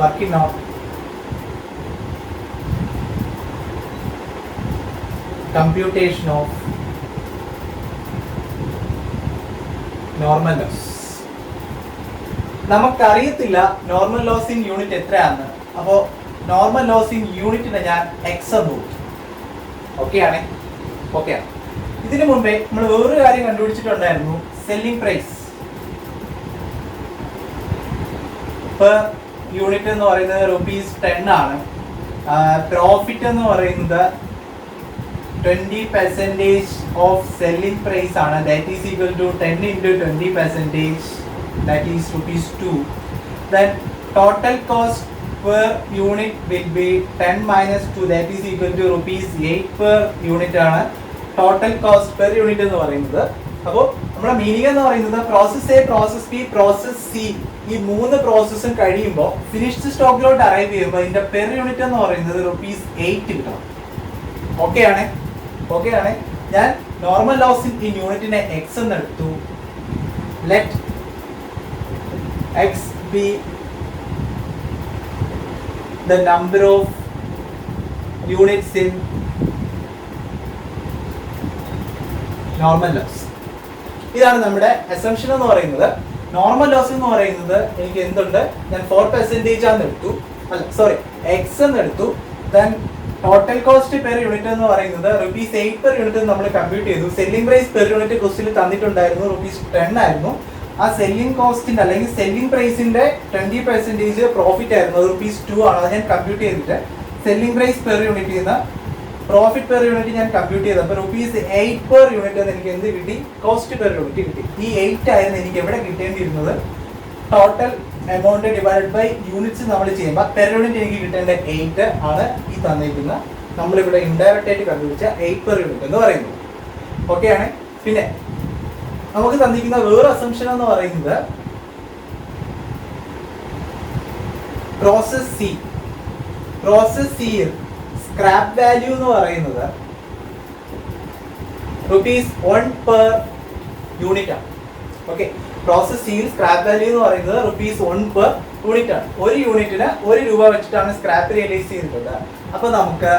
working out computation of normal loss. നമുക്കറിയത്തില്ല നോർമൽ ലോസ് ഇൻ യൂണിറ്റ് എത്രയാണെന്ന്. അപ്പോൾ നോർമൽ ലോസ് ഇൻ യൂണിറ്റിനെ ഞാൻ എക്സ് എന്ന് കൊടുത്തു. ഓക്കെയാണ്. ഇതിനു മുമ്പേ നമ്മൾ വേറൊരു കാര്യം കണ്ടുപിടിച്ചിട്ടുണ്ടായിരുന്നു. സെല്ലിംഗ് പ്രൈസ് പെർ യൂണിറ്റ് എന്ന് പറയുന്നത് ₹10 ആണ്. പ്രോഫിറ്റ് എന്ന് പറയുന്നത് 20% ഓഫ് സെല്ലിംഗ് പ്രൈസ് ആണ്. That is equal to 10 into 20%, that is ₹2. Then total cost per unit will be 10 minus 2, that is equal to ₹8 per unit ആണ് ടോട്ടൽ കോസ്റ്റ് പെർ യൂണിറ്റ് എന്ന് പറയുന്നത്. അപ്പോൾ നമ്മുടെ മീനിങ് എന്ന് പറയുന്നത് process A, process B, process C, ഈ 3 പ്രോസസ്സും കഴിയുമ്പോൾ finished സ്റ്റോക്കിലോട്ട് arrive ചെയ്യുമ്പോൾ അതിന്റെ പെർ യൂണിറ്റ് എന്ന് പറയുന്നത് ₹8 കിട്ടണം. ഓക്കെയാണ്. ഞാൻ നോർമൽ ലോസ് ഇൻ യൂണിറ്റിനെ എക്സ് എന്ന് എടുത്തു. Let X B the number of units in normal loss. ഇതാണ് നമ്മുടെ അസംഷൻ എന്ന് പറയുന്നത്. നോർമൽ ലോസ് എന്ന് പറയുന്നത് എനിക്ക് എന്തുണ്ട്? ഞാൻ 4% ആണെന്ന് എടുത്തു, എക്സ് എന്ന് എടുത്തു. Then total cost per unit എന്ന് പറയുന്നത് ₹8 പെർ യൂണിറ്റ് നമ്മൾ കമ്പ്യൂട്ട് ചെയ്തു. സെല്ലിംഗ് പ്രൈസ് പെർ യൂണിറ്റ് ക്വസ്റ്റിൽ തന്നിട്ടുണ്ടായിരുന്നു ₹10 ആയിരുന്നു. ആ സെല്ലിംഗ് കോസ്റ്റിന്റെ അല്ലെങ്കിൽ സെല്ലിംഗ് പ്രൈസിന്റെ 20% പ്രോഫിറ്റ് ആയിരുന്നു. അത് ₹2 ആണ്. അത് ഞാൻ കമ്പ്യൂട്ട് ചെയ്തിട്ട് സെല്ലിംഗ് പ്രൈസ് പെർ യൂണിറ്റ് ചെയ്യുന്ന പ്രോഫിറ്റ് പെർ യൂണിറ്റ് ഞാൻ കമ്പ്യൂട്ട് ചെയ്തു. അപ്പോൾ ₹8 പെർ യൂണിറ്റ് എന്ന് എനിക്ക് എന്ത് കിട്ടി? കോസ്റ്റ് പെർ യൂണിറ്റ് കിട്ടി. ഈ 8 ആയിരുന്നു എനിക്ക് എവിടെ കിട്ടേണ്ടിയിരുന്നത്? Total amount divided by units നമ്മൾ ചെയ്യുമ്പോൾ പെർ യൂണിറ്റ് എനിക്ക് കിട്ടേണ്ട 8 ആണ് ഈ തന്നിരിക്കുന്ന നമ്മളിവിടെ ഇൻഡയറക്റ്റ് ആയിട്ട് കണ്ടുപിടിച്ച 8 പെർ യൂണിറ്റ് എന്ന് പറയുന്നത്. ഓക്കെയാണ്. പിന്നെ നമുക്ക് തന്നിരിക്കുന്ന വേറെ അസംഷൻ എന്ന് പറയുന്നത് പ്രോസസ് സിയിൽ സ്ക്രാപ്പ് വാല്യൂ എന്ന് പറയുന്നത് ₹1 പെർ യൂണിറ്റ് ആണ്. ഓക്കെ, പ്രോസസ് സിയിൽ സ്ക്രാപ്പ് വാല്യൂ എന്ന് പറയുന്നത് ₹1 പെർ യൂണിറ്റ് ആണ്. ഒരു യൂണിറ്റിന് ₹1 വെച്ചിട്ടാണ് സ്ക്രാപ്പ് റിയലൈസ് ചെയ്തിട്ടുള്ളത്. അപ്പൊ നമുക്ക്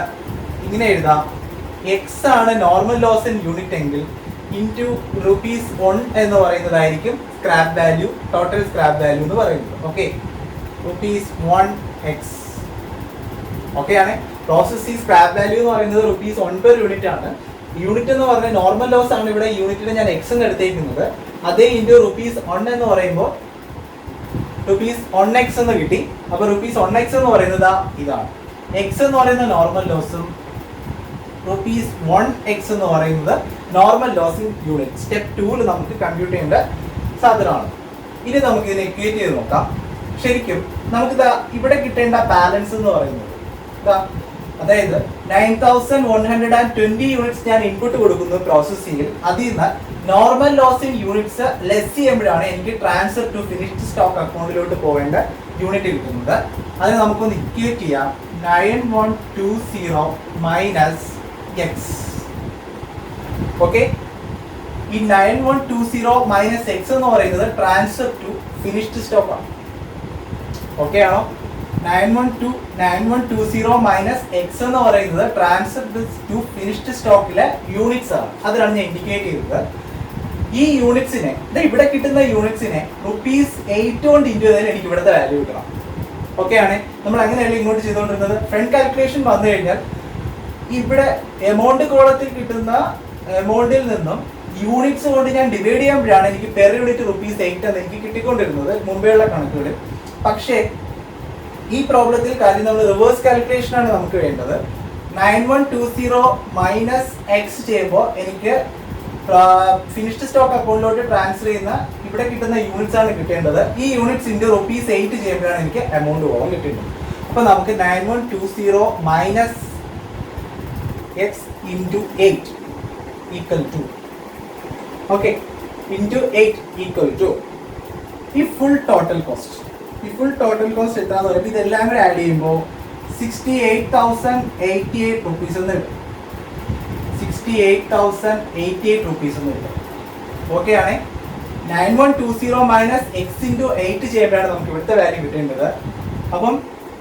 ഇങ്ങനെ എഴുതാം. എക്സ് ആണ് നോർമൽ ലോസ് ഇൻ യൂണിറ്റ് എങ്കിൽ ഇൻറ്റു ₹1 എന്ന് പറയുന്നതായിരിക്കും scrap value, total scrap value എന്ന് പറയുന്നത്. Okay, ₹1x. ഓക്കെയാണ്. പ്രോസസ് സി സ്ക്രാപ്പ് വാല്യൂ എന്ന് പറയുന്നത് ₹1 പെർ യൂണിറ്റ് ആണ്. യൂണിറ്റ് എന്ന് പറഞ്ഞാൽ നോർമൽ ലോസ് ആണ്. ഇവിടെ യൂണിറ്റിന് ഞാൻ എക്സ് എന്ന് എടുത്തേക്കുന്നത്. അതേ ഇൻറ്റു ₹1 എന്ന് പറയുമ്പോൾ ₹1x എന്ന് കിട്ടി. അപ്പൊ ₹1x എന്ന് പറയുന്നത് ഇതാണ്. എക്സ് എന്ന് പറയുന്ന നോർമൽ ലോസും ₹1x എന്ന് പറയുന്നത് normal loss in unit. Step 2 നമുക്ക് കമ്പ്യൂട്ട് ചെയ്യേണ്ട സാധനമാണ്. ഇനി നമുക്ക് ഇതിനെ ഇക്വേറ്റ് ചെയ്ത് നോക്കാം. ശരിക്കും നമുക്ക് ഇവിടെ കിട്ടേണ്ട ബാലൻസ് എന്ന് പറയുന്നത് അതായത് 9120 യൂണിറ്റ്സ് ഞാൻ ഇൻപുട്ട് കൊടുക്കുന്നു പ്രോസസ്സിംഗിൽ. അതിൽ നിന്ന് normal loss in units less ചെയ്യുമ്പോഴാണ് എനിക്ക് ട്രാൻസ്ഫർ ടു ഫിനിഷ്ഡ് സ്റ്റോക്ക് അക്കൗണ്ടിലോട്ട് പോകേണ്ട യൂണിറ്റ് കിട്ടുന്നത്. അതിന് നമുക്കൊന്ന് ഇക്വേറ്റ് ചെയ്യാം. 9120 മൈനസ് എക്സ്. ഓക്കെ, ഈ 9120 മൈനസ് എക്സ് എന്ന് പറയുന്നത് ട്രാൻസ്ഫർ ടു ഫിനിഷ്ഡ് സ്റ്റോക്ക് ആണ്. ഓക്കെ ആണോ? 9120 മൈനസ് എക്സ് എന്ന് പറയുന്നത് ട്രാൻസ്ഫർ ടു ഫിനിഷ്ഡ് സ്റ്റോക്കിലെ യൂണിറ്റ്സ് ആണ്. അതിലാണ് ഞാൻ ഇൻഡിക്കേറ്റ് ചെയ്തത്. ഈ യൂണിറ്റ്സിനെ, ഇവിടെ കിട്ടുന്ന യൂണിറ്റ്സിനെ ₹8 കൊണ്ട് ഇൻറ്റു ചെയ്താൽ എനിക്ക് ഇവിടുത്തെ വാല്യൂ കിട്ടണം. ഓക്കെ ആണ്? നമ്മൾ അങ്ങനെയല്ല ഇങ്ങോട്ട് ചെയ്തുകൊണ്ടിരുന്നത്. ഫ്രണ്ട് കാൽക്കുലേഷൻ വന്നു കഴിഞ്ഞാൽ ഇവിടെ എമൗണ്ട് കോളത്തിൽ കിട്ടുന്ന എമൗണ്ടിൽ നിന്നും യൂണിറ്റ്സ് കൊണ്ട് ഞാൻ ഡിവൈഡ് ചെയ്യുമ്പോഴാണ് എനിക്ക് പെർ യൂണിറ്റ് ₹8 എന്ന് എനിക്ക് കിട്ടിക്കൊണ്ടിരുന്നത് മുമ്പെയുള്ള കണക്കുകളിൽ. പക്ഷേ ഈ പ്രോബ്ലത്തിൽ കാര്യം നമ്മൾ റിവേഴ്സ് കാൽക്കുലേഷൻ ആണ് നമുക്ക് വേണ്ടത്. 9120 മൈനസ് എക്സ് ചെയ്യുമ്പോൾ എനിക്ക് ഫിനിഷ്ഡ് സ്റ്റോക്ക് അക്കൗണ്ടിലോട്ട് ട്രാൻസ്ഫർ ചെയ്യുന്ന ഇവിടെ കിട്ടുന്ന യൂണിറ്റ്സ് ആണ് കിട്ടേണ്ടത്. ഈ യൂണിറ്റ്സ് ഇൻറ്റു ₹8 ചെയ്യുമ്പോഴാണ് എനിക്ക് എമൗണ്ട് പോകാൻ കിട്ടുന്നത്. അപ്പോൾ നമുക്ക് 9120 minus x into 8 equal to, okay, into 8 equal to ഈ ഫുൾ ടോട്ടൽ കോസ്റ്റ്. ഈ ഫുൾ ടോട്ടൽ കോസ്റ്റ് എത്രയാണെന്ന് പറയുമ്പോൾ ഇതെല്ലാം കൂടെ ആഡ് ചെയ്യുമ്പോൾ 68,088 റുപ്പീസ് എന്ന് കിട്ടും. 68,088 റുപ്പീസ് എന്ന് കിട്ടും. ഓക്കെ ആണേ? 9120 മൈനസ് എക്സ് ഇൻറ്റു 8 ചെയ്യുമ്പോഴാണ് നമുക്ക് ഇവിടുത്തെ വാല്യൂ കിട്ടേണ്ടത്. അപ്പം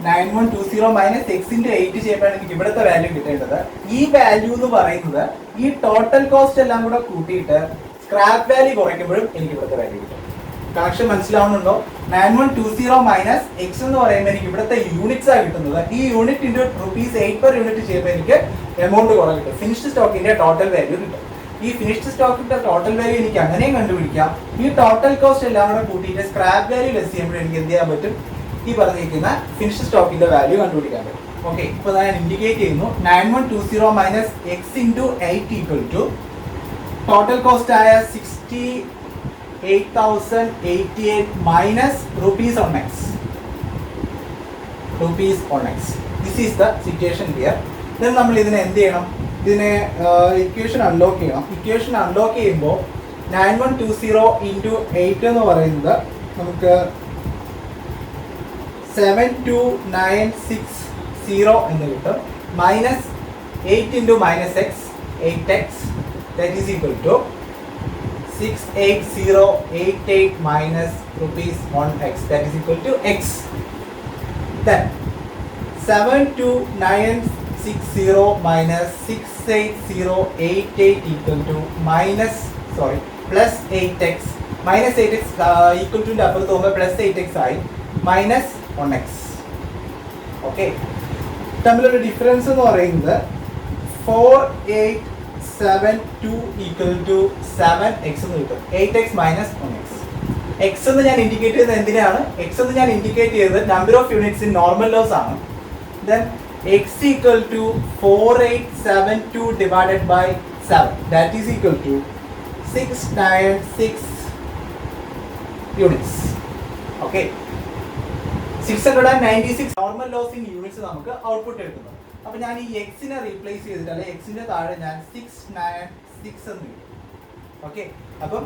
9120 മൈനസ് എക്സ് ഇൻറ്റു 8 ചെയ്യുമ്പോഴാണ് എനിക്ക് ഇവിടുത്തെ വാല്യൂ കിട്ടേണ്ടത്. ഈ വാല്യൂ എന്ന് പറയുന്നത് ഈ ടോട്ടൽ കോസ്റ്റ് എല്ലാം കൂടെ കൂട്ടിയിട്ട് സ്ക്രാപ്പ് വാല്യൂ കുറയ്ക്കുമ്പോഴും എനിക്ക് ഇവിടുത്തെ വാല്യൂ കിട്ടും. കണക്ഷൻ മനസ്സിലാവുന്നുണ്ടോ? 9120 മൈനസ് എക്സ് എന്ന് പറയുമ്പോൾ എനിക്ക് ഇവിടുത്തെ യൂണിറ്റ്സ് ആണ് കിട്ടുന്നത്. ഈ യൂണിറ്റ് ഇൻറ്റു ₹8 പെർ യൂണിറ്റ് ചെയ്യുമ്പോൾ എനിക്ക് എമൗണ്ട് കുറവ് കിട്ടും. ഫിനിഷ്ഡ് സ്റ്റോക്കിന്റെ ടോട്ടൽ വാല്യൂ കിട്ടും. ഈ ഫിനിഷ്ഡ് സ്റ്റോക്കിന്റെ ടോട്ടൽ വാല്യൂ എനിക്ക് അങ്ങനെയും കണ്ടുപിടിക്കാം. ഈ ടോട്ടൽ കോസ്റ്റ് എല്ലാം കൂടെ കൂട്ടിയിട്ട് സ്ക്രാപ്പ് വാല്യൂ ലെസ് ചെയ്യുമ്പോൾ എനിക്ക് എന്ത് ചെയ്യാൻ പറ്റും? ഈ പറഞ്ഞിരിക്കുന്ന ഫിനിഷ്ഡ് സ്റ്റോക്കിന്റെ വാല്യൂ കണ്ടുപിടിക്കാൻ പറ്റും. ഓക്കെ, ഇപ്പോൾ ഞാൻ ഇൻഡിക്കേറ്റ് ചെയ്യുന്നു. 9120 minus x into 8 equal to total cost ആയ 68,088 minus rupees on x. This is the situation here. Then നമ്മൾ ഇതിനെ എന്ത് ചെയ്യണം? ഇതിനെ ഇക്വേഷൻ അൺലോക്ക് ചെയ്യണം. ഇക്വേഷൻ അൺലോക്ക് ചെയ്യുമ്പോൾ 9120 ഇൻറ്റു 8 എന്ന് പറയുന്നത് നമുക്ക് 72,960 എന്ന് കിട്ടും. Minus 8 into minus X 8x, that is equal to 68088 minus ₹1x, that is equal to x. Then 72960 minus 68088 equal to plus 8x. Minus 8x equal to plus 8x ആയി minus 1x. Okay, തമ്മിലൊരു difference എന്ന് പറയുന്നത് 4872 equal to 7x എന്ന് കിട്ടും. 8x minus 1x. X എന്ന് ഞാൻ indicate ചെയ്തത് എന്തിനാണ്? എക്സ് എന്ന് ഞാൻ ഇൻഡിക്കേറ്റ് ചെയ്തത് number of units in normal loss ആണ്. Then X equal to 4872 divided by 7, that is equal to 696 units. Okay, 696 normal loss in units നമുക്ക് ഔട്ട്പുട്ട് എടുക്കുന്നു. അപ്പൊ ഞാൻ ഈ എക്സിനെ റീപ്ലേസ് ചെയ്തിട്ട് അല്ലെ എക്സിന്റെ താഴെ ഞാൻ 696 എന്ന് കിട്ടും. ഓക്കെ, അപ്പം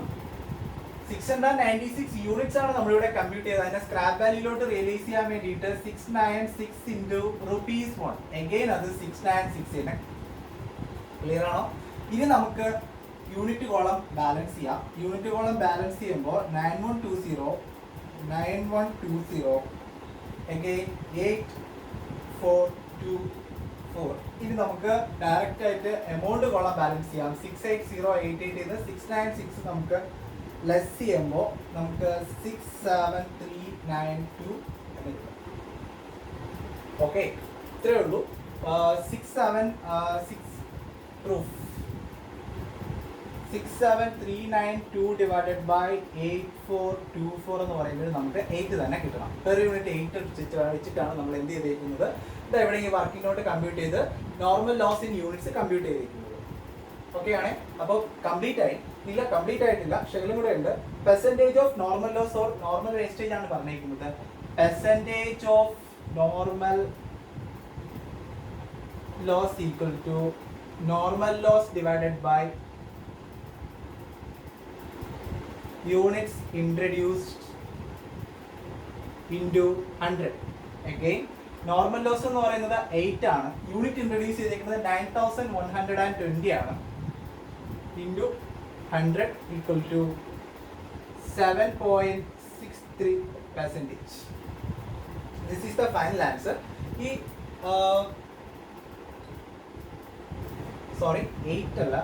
696 യൂണിറ്റ്സ് ആണ് നമ്മളിവിടെ കമ്പ്യൂട്ട് ചെയ്തത്. അതിന്റെ സ്ക്രാപ്പ് വാല്യൂലോട്ട് റിയലൈസ് ചെയ്യാൻ വേണ്ടിയിട്ട് 696 ഇൻറ്റു ₹1 എഗെയിൻ അത് 696 ആണ്. ക്ലിയർ ആണോ? ഇനി നമുക്ക് യൂണിറ്റ് കോളം ബാലൻസ് ചെയ്യാം. യൂണിറ്റ് കോളം ബാലൻസ് ചെയ്യുമ്പോൾ 9120 എഗെയിൻ 8424. ഇനി നമുക്ക് ഡയറക്റ്റ് ആയിട്ട് എമൗണ്ട് കോളം ബാലൻസ് ചെയ്യാം. 68088 ഇത് 696 നമുക്ക് ലെസ് ചെയ്യുമ്പോൾ നമുക്ക് 67392 എന്ന് കിട്ടും. ഓക്കെ, ഇത്രയേ ഉള്ളൂ. 67392 ഡിവൈഡഡ് ബൈ 8424 എന്ന് പറയുമ്പോൾ നമുക്ക് 8 തന്നെ കിട്ടണം. പെർ യൂണിറ്റ് 8 വെച്ചിട്ടാണ് നമ്മൾ എന്ത് ചെയ്തേക്കുന്നത്? ഇത് എവിടെ ഈ വർക്കിംഗ് നോട്ട് കമ്പ്യൂട്ട് ചെയ്ത് normal loss in units compute ചെയ്തേക്കുന്നത്. ഓക്കെ ആണേ? അപ്പോൾ കംപ്ലീറ്റ് ആയിട്ടില്ല, ശകലം കൂടെ ഉണ്ട്. Percentage of normal loss or normal wastage ആണ് പറഞ്ഞേക്കുന്നത്. Percentage of normal loss equal to normal loss divided by units introduced into 100. Again, normal loss എന്ന് പറയുന്നത് 8 ആണ്, യൂണിറ്റ് ഇൻട്രൊഡ്യൂസ് ചെയ്തിരിക്കുന്നത് 9120 ആണ്, into 100 equal to 7.63%. This is the final answer. ഈ 8 അല്ല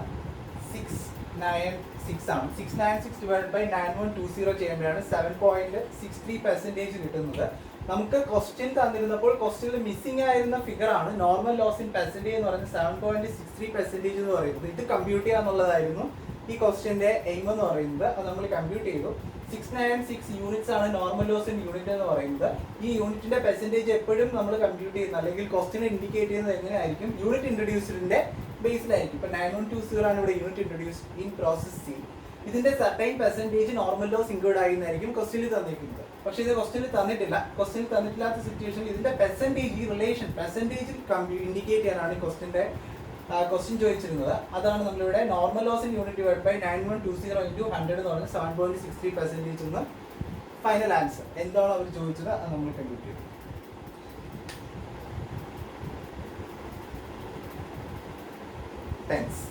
696 ആണ്. 696 ഡിവൈഡ് ബൈ 9120 ചെയ്യുമ്പോഴാണ് 7.63% കിട്ടുന്നത്. നമുക്ക് ക്വസ്റ്റ്യൻ തന്നിരുന്നപ്പോൾ ക്വസ്റ്റ്യനിൽ മിസ്സിംഗ് ആയിരുന്ന ഫിഗർ ആണ് നോർമൽ ലോസ് ഇൻ പെർസെൻറ്റേജ് എന്ന് പറയുന്നത് 7.63% എന്ന് പറയുന്നത്. ഇത് കമ്പ്യൂട്ട് ചെയ്യാന്നുള്ളതായിരുന്നു ഈ ക്വസ്റ്റ്യന്റെ എയിം എന്ന് പറയുന്നത്. അത് നമ്മൾ കമ്പ്യൂട്ട് ചെയ്തു. 696 യൂണിറ്റ്സ് ആണ് നോർമൽ ലോസ് ഇൻ യൂണിറ്റ് എന്ന് പറയുന്നത്. ഈ യൂണിറ്റിന്റെ പെർസെൻറ്റേജ് എപ്പോഴും നമ്മൾ കമ്പ്യൂട്ട് ചെയ്യുന്നത് അല്ലെങ്കിൽ ക്വസ്റ്റ്യൻ ഇൻഡിക്കേറ്റ് ചെയ്യുന്നത് എങ്ങനെയായിരിക്കും, യൂണിറ്റ് ഇൻട്രൊഡ്യൂസ്ഡിന്റെ ബേസിലായിരിക്കും. ഇപ്പൊ 9120 ആണ് ഇവിടെ unit introduced in process C. ഇതിന്റെ certain percentage normal loss include ആയിരിക്കും ക്വസ്റ്റ്യനിൽ തന്നിരിക്കുന്നത്. പക്ഷേ ഇത് ക്വസ്റ്റ്യനിൽ തന്നിട്ടില്ല. ക്വസ്റ്റ്യനിൽ തന്നിട്ടില്ലാത്ത സിറ്റുവേഷനിൽ ഇതിന്റെ പെർസെൻറ്റേജ്, ഈ റിലേഷൻ പെർസെൻറ്റേജിൽ ഇൻഡിക്കേറ്റ് ചെയ്യാനാണ് ക്വസ്റ്റ്യൻ ചോദിച്ചിരുന്നത്. അതാണ് നമ്മളിവിടെ normal loss in unit divide by 9120 into 100 എന്ന് പറയുന്നത് 7.63% എന്ന് ഫൈനൽ ആൻസർ. എന്താണ് അവർ ചോദിച്ചത് അത് നമ്മൾ കമ്പ്യൂട്ട് ചെയ്തു. താങ്ക്സ്.